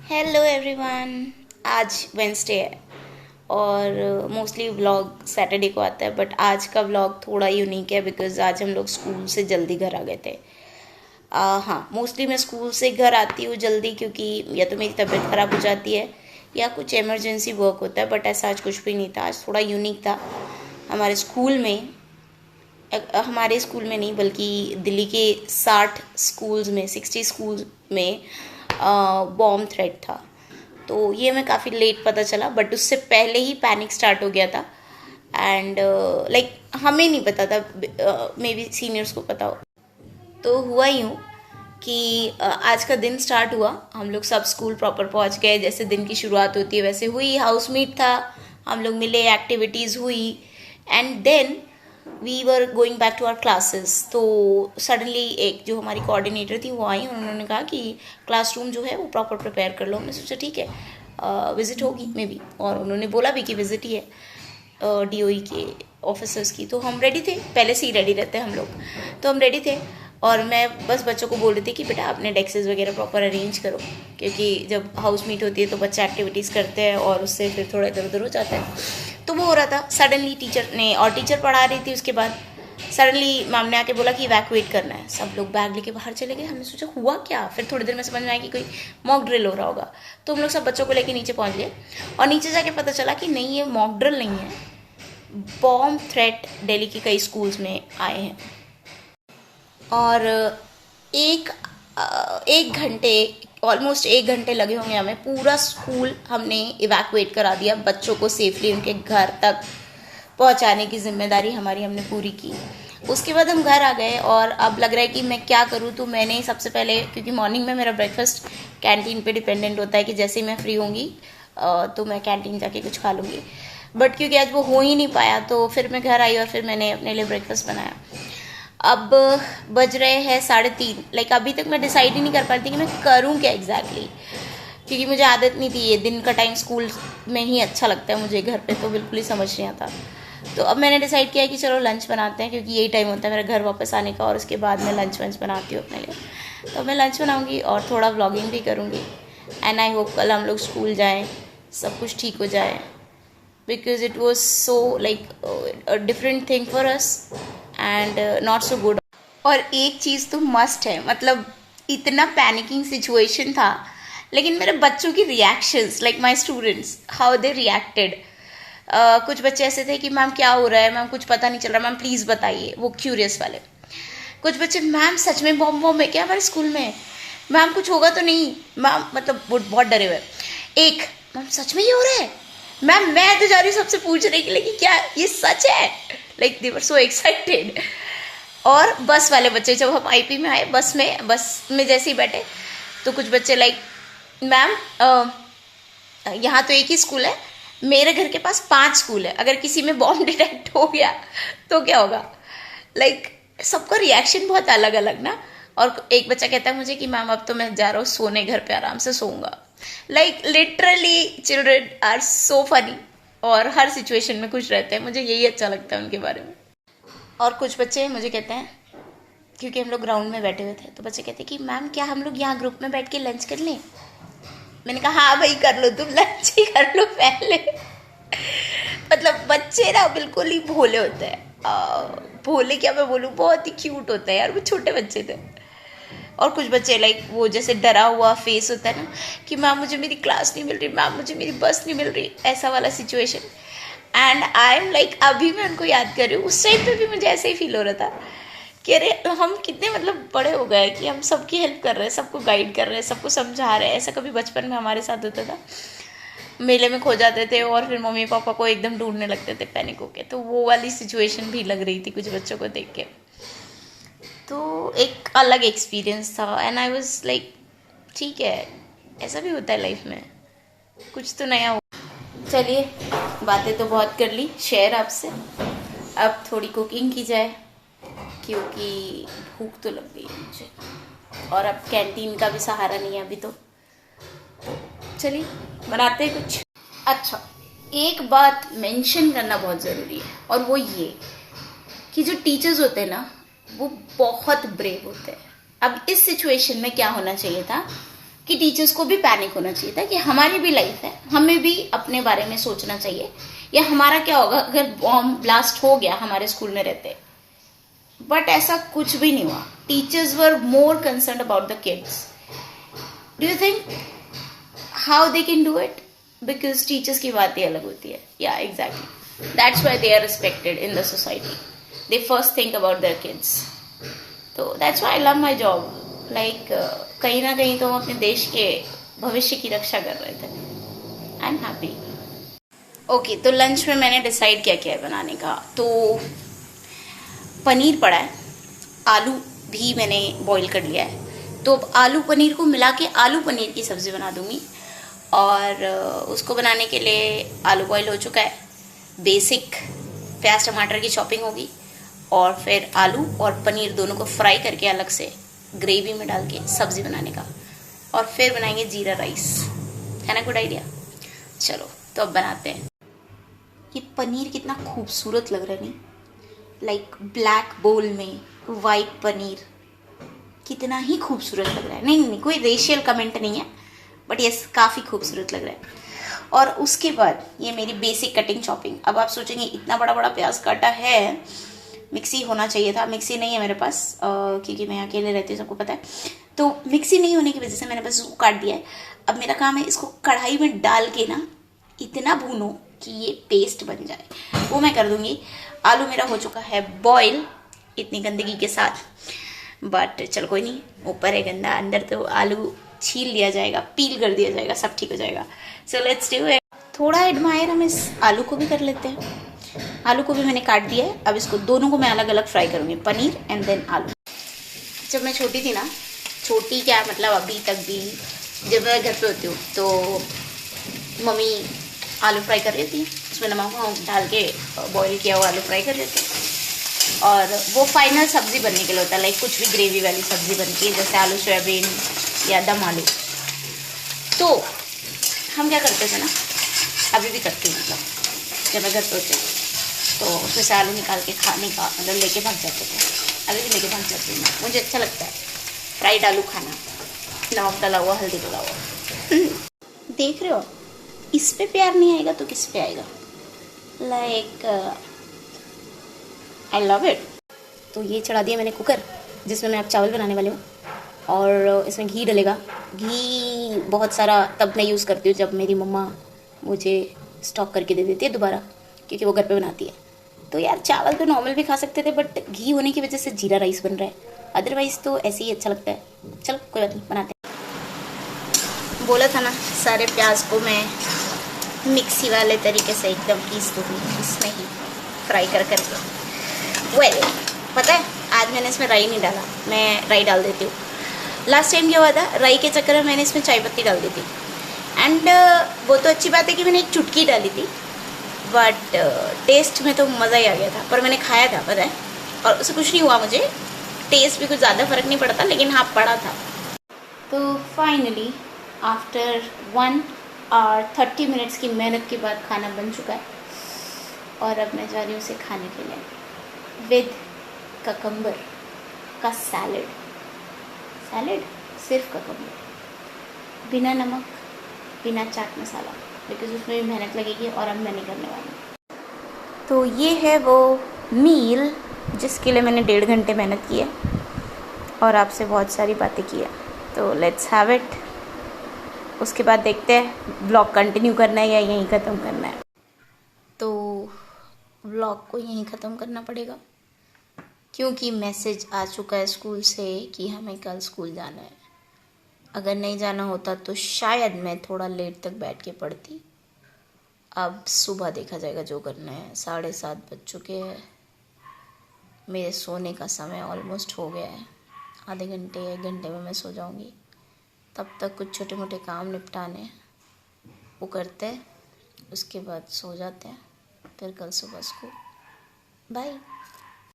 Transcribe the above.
Hello everyone. आज Wednesday है और मोस्टली व्लॉग सैटरडे को आता है, बट आज का व्लॉग थोड़ा यूनिक है बिकॉज आज हम लोग स्कूल से जल्दी घर आ गए थे। हाँ, मोस्टली मैं स्कूल से घर आती हूँ जल्दी क्योंकि या तो मेरी तबीयत ख़राब हो जाती है या कुछ इमरजेंसी वर्क होता है, बट ऐसा आज कुछ भी नहीं था। आज थोड़ा यूनिक था। हमारे स्कूल में हमारे स्कूल में नहीं बल्कि दिल्ली के 60 स्कूल्स में बॉम्ब थ्रेट था। तो ये मैं काफ़ी लेट पता चला, बट उससे पहले ही पैनिक स्टार्ट हो गया था। एंड लाइक हमें नहीं पता था, मे बी सीनियर्स को पता हो। तो हुआ यूँ कि आज का दिन स्टार्ट हुआ, हम लोग सब स्कूल प्रॉपर पहुंच गए। जैसे दिन की शुरुआत होती है वैसे हुई। हाउस मीट था, हम लोग मिले, एक्टिविटीज़ हुई and then we were going back to our classes. तो सडनली एक जो हमारी कोऑर्डिनेटर थी वो आई और उन्होंने कहा कि क्लासरूम जो है वो प्रॉपर प्रिपेयर कर लो। हमने सोचा ठीक है, विज़िट होगी मे बी, और उन्होंने बोला भी कि विज़िट ही है डीओई के ऑफिसर्स की। तो हम रेडी थे, पहले से ही रेडी रहते हैं हम लोग, तो हम रेडी थे। और मैं बस बच्चों को बोल रही थी कि बेटा अपने डेस्क्स वगैरह प्रॉपर अरेंज करो, क्योंकि जब हाउस मीट होती है तो बच्चे एक्टिविटीज़ करते हैं और उससे फिर थोड़ा इधर उधर हो जाता है। तो वो हो रहा था। सडनली टीचर ने, और टीचर पढ़ा रही थी, उसके बाद सडनली मैम ने आके बोला कि इवैक्यूएट करना है। सब लोग बैग लेके बाहर चले गए। हमने सोचा हुआ क्या, फिर थोड़ी देर में समझ में आया कि कोई मॉक ड्रिल हो रहा होगा। तो हम लोग सब बच्चों को लेके नीचे पहुंच गए और नीचे जाके पता चला कि नहीं, ये मॉक ड्रिल नहीं है, बॉम्ब थ्रेट दिल्ली के कई स्कूल्स में आए हैं। और एक घंटे, ऑलमोस्ट 1 घंटे लगे होंगे हमें। पूरा स्कूल हमने इवैक्यूएट करा दिया, बच्चों को सेफली उनके घर तक पहुंचाने की जिम्मेदारी हमारी हमने पूरी की। उसके बाद हम घर आ गए और अब लग रहा है कि मैं क्या करूं। तो मैंने सबसे पहले, क्योंकि मॉर्निंग में मेरा ब्रेकफास्ट कैंटीन पे डिपेंडेंट होता है कि जैसे ही मैं फ्री होंगी तो मैं कैंटीन जाके कुछ खा लूँगी, बट क्योंकि आज वो हो ही नहीं पाया तो फिर मैं घर आई और फिर मैंने अपने लिए ब्रेकफास्ट बनाया। अब बज रहे हैं 3:30। लाइक अभी तक मैं डिसाइड ही नहीं कर पाती कि मैं करूँ क्या एग्जैक्टली, क्योंकि मुझे आदत नहीं थी। ये दिन का टाइम स्कूल में ही अच्छा लगता है मुझे, घर पे तो बिल्कुल ही समझ नहीं आता। तो अब मैंने डिसाइड किया कि चलो लंच बनाते हैं, क्योंकि यही टाइम होता है मेरा घर वापस आने का और उसके बाद मैं लंच वंच बनाती हूँ अपने लिए। तो मैं लंच बनाऊँगी और थोड़ा व्लॉगिंग भी करूँगी। एंड आई होप कल हम लोग स्कूल जाएँ, सब कुछ ठीक हो जाए, because it was so like a different thing for us and not so good. और एक चीज़ तो मस्ट है, मतलब इतना पैनिकिंग सिचुएशन था, लेकिन मेरे बच्चों की reactions, like my students, how they reacted. कुछ बच्चे ऐसे थे कि मैम क्या हो रहा है, मैम कुछ पता नहीं चल रहा, मैम प्लीज़ बताइए, वो क्यूरियस वाले। कुछ बच्चे, मैम सच में बॉम्ब बॉम्ब है क्या हमारे स्कूल में, मैम कुछ होगा तो नहीं, मैम, मतलब वो बहुत डरे हुए। एक, मैम सच में ये हो रहा है, मैम मैं तो जा रही हूँ सबसे पूछने के लिए कि क्या ये सच है। Like they were so excited. और बस वाले बच्चे, जब हम आईपी में आए, बस में जैसे ही बैठे तो कुछ बच्चे लाइक, मैम यहाँ तो एक ही स्कूल है, मेरे घर के पास 5 स्कूल है, अगर किसी में बॉम्ब डिटेक्ट हो गया तो क्या होगा। लाइक सबका रिएक्शन बहुत अलग अलग ना। और एक बच्चा कहता है मुझे कि मैम अब तो मैं जा रहा हूँ सोने, घर पे आराम से सोऊंगा। Like literally children are so funny और हर सिचुएशन में खुश रहते हैं। मुझे यही अच्छा लगता है उनके बारे में। और कुछ बच्चे मुझे कहते हैं, क्योंकि हम लोग ग्राउंड में बैठे हुए थे, तो बच्चे कहते हैं कि मैम क्या हम लोग यहाँ ग्रुप में बैठ के लंच कर लें। मैंने कहा हाँ भाई कर लो, तुम लंच ही कर लो पहले। मतलब बच्चे ना बिल्कुल ही भोले होते हैं। भोले क्या मैं बोलूँ, बहुत ही क्यूट होता है यार, वो छोटे बच्चे थे। और कुछ बच्चे लाइक वो जैसे डरा हुआ फेस होता है ना कि मैम मुझे मेरी क्लास नहीं मिल रही, मैम मुझे मेरी बस नहीं मिल रही, ऐसा वाला situation. And I am like, अभी मैं उनको याद कर रही हूँ, उस टाइम पे भी मुझे ऐसे ही फील हो रहा था कि अरे हम कितने मतलब बड़े हो गए कि हम सबकी हेल्प कर रहे हैं, सबको गाइड कर रहे हैं, सबको समझा रहे हैं। ऐसा कभी बचपन में हमारे साथ होता था, मेले में खो जाते थे और फिर मम्मी पापा को एकदम ढूंढने लगते थे पैनिक होके। तो वो वाली सिचुएशन भी लग रही थी कुछ बच्चों को देख के। तो एक अलग एक्सपीरियंस था एंड आई वाज लाइक ठीक है, ऐसा भी होता है लाइफ में, कुछ तो नया हो। चलिए, बातें तो बहुत कर ली शेयर आपसे, अब थोड़ी कुकिंग की जाए क्योंकि भूख तो लग गई मुझे और अब कैंटीन का भी सहारा नहीं है अभी। तो चलिए बनाते हैं कुछ। अच्छा, एक बात मेंशन करना बहुत ज़रूरी है और वो ये कि जो टीचर्स होते हैं ना वो बहुत ब्रेव होते हैं। अब इस सिचुएशन में क्या होना चाहिए था कि टीचर्स को भी पैनिक होना चाहिए था कि हमारी भी लाइफ है, हमें भी अपने बारे में सोचना चाहिए, या हमारा क्या होगा अगर बॉम्ब ब्लास्ट हो गया हमारे स्कूल में रहते। बट ऐसा कुछ भी नहीं हुआ। Teachers were more concern about the kids. Do you think how they can do it? Because teachers की बात ही अलग होती है। Yeah exactly, that's why they are respected in the society. They first think about their kids. तो that's why I love my job. Like कहीं ना कहीं तो हम अपने देश के भविष्य की रक्षा कर रहे थे। I am happy. ओके, तो लंच में मैंने डिसाइड क्या किया है बनाने का। तो पनीर पड़ा है, आलू भी मैंने बॉईल कर लिया है। तो अब आलू पनीर को मिला के आलू पनीर की सब्ज़ी बना दूंगी। और उसको बनाने के लिए आलू बॉईल हो चुका है, बेसिक प्याज टमाटर की चॉपिंग होगी, और फिर आलू और पनीर दोनों को फ्राई करके अलग से ग्रेवी में डाल के सब्ज़ी बनाने का, और फिर बनाएंगे जीरा राइस। है ना गुड आइडिया? चलो तो अब बनाते हैं। ये पनीर कितना खूबसूरत लग रहा है, नहीं? लाइक ब्लैक बोल में वाइट पनीर, कितना ही खूबसूरत लग रहा है। नहीं, कोई रेशियल कमेंट नहीं है, बट यस काफ़ी खूबसूरत लग रहा है। और उसके बाद ये मेरी बेसिक कटिंग चॉपिंग। अब आप सोचेंगे इतना बड़ा बड़ा प्याज काटा है, मिक्सी होना चाहिए था। मिक्सी नहीं है मेरे पास, क्योंकि मैं अकेले रहती हूँ, सबको पता है। तो मिक्सी नहीं होने की वजह से मैंने बस इसको काट दिया है। अब मेरा काम है इसको कढ़ाई में डाल के ना इतना भूनो कि ये पेस्ट बन जाए, वो मैं कर दूंगी। आलू मेरा हो चुका है बॉईल इतनी गंदगी के साथ, बट चल कोई नहीं, ऊपर है गंदा, अंदर तो आलू छील लिया जाएगा, पील कर दिया जाएगा, सब ठीक हो जाएगा। So let's do it. थोड़ा एडमायर हम इस आलू को भी कर लेते हैं। आलू को भी मैंने काट दिया है। अब इसको दोनों को मैं अलग अलग फ्राई करूँगी, पनीर एंड देन आलू। जब मैं छोटी थी ना, छोटी क्या मतलब अभी तक भी, जब मैं घर पे होती हूँ तो मम्मी आलू फ्राई कर रही थी, उसमें नमक डाल के बॉईल किया हुआ आलू फ्राई कर देती है, और वो फाइनल सब्ज़ी बनने के लिए होता है। लाइक कुछ भी ग्रेवी वाली सब्ज़ी बनती है, जैसे आलू सोयाबीन या दम आलू। तो हम क्या करते थे ना, अभी भी करते हैं, मतलब जब मैं घर पे होते तो उसमें से आलू निकाल के खाने का मतलब लेके भाग जाते थे। अभी भी लेके भाग जाती हूँ मैं, मुझे अच्छा लगता है फ्राइड आलू खाना, नमक डाला हुआ, हल्दी डाला हुआ। देख रहे हो, इस पे प्यार नहीं आएगा तो किस पे आएगा? Like I love it. तो ये चढ़ा दिया मैंने कुकर, जिसमें मैं अब चावल बनाने वाली हूँ, और इसमें घी डलेगा। घी बहुत सारा तब मैं यूज़ करती हूँ जब मेरी मम्मा मुझे स्टॉक करके दे देती है दोबारा, क्योंकि वो घर पे बनाती है। तो यार चावल तो नॉर्मल भी खा सकते थे, बट घी होने की वजह से जीरा राइस बन रहा है, अदरवाइज़ तो ऐसे ही अच्छा लगता है। चलो कोई बात नहीं, बनाते हैं। बोला था ना सारे प्याज को मैं मिक्सी वाले तरीके से एकदम पीस दूँगी, इसमें ही फ्राई कर करके। वेल पता है आज मैंने इसमें राई नहीं डाला, मैं राई डाल देती हूँ। लास्ट टाइम क्या हुआ था, राई के चक्कर में मैंने इसमें चाय पत्ती डाल दी थी, एंड वो तो अच्छी बात है कि मैंने एक चुटकी डाली थी, बट टेस्ट में तो मज़ा ही आ गया था। पर मैंने खाया था पता है, और उससे कुछ नहीं हुआ, मुझे टेस्ट भी कुछ ज़्यादा फ़र्क नहीं पड़ा था, लेकिन हाँ पड़ा था। तो फाइनली आफ्टर 1 और 30 मिनट्स की मेहनत के बाद खाना बन चुका है, और अब मैं जा रही हूँ उसे खाने के लिए विद ककम्बर का सैलड। सिर्फ ककम्बर, बिना नमक, बिना चाट मसाला, बिकॉज उसमें भी मेहनत लगेगी और अब मैं नहीं करने वाली हूँ। तो ये है वो मील जिसके लिए मैंने 1.5 घंटे मेहनत की है और आपसे बहुत सारी बातें की है। तो लेट्स हैव इट। उसके बाद देखते हैं ब्लॉग कंटिन्यू करना है या यहीं ख़त्म करना है। तो ब्लॉग को यहीं ख़त्म करना पड़ेगा, क्योंकि मैसेज आ चुका है स्कूल से कि हमें कल स्कूल जाना है। अगर नहीं जाना होता तो शायद मैं थोड़ा लेट तक बैठ के पढ़ती। अब सुबह देखा जाएगा जो करना है। 7:30 बज चुके हैं, मेरे सोने का समय ऑलमोस्ट हो गया है। आधे घंटे 1 घंटे में मैं सो जाऊंगी। तब तक कुछ छोटे मोटे काम निपटाने वो करते हैं, उसके बाद सो जाते हैं। फिर कल सुबह स्कूल। बाय।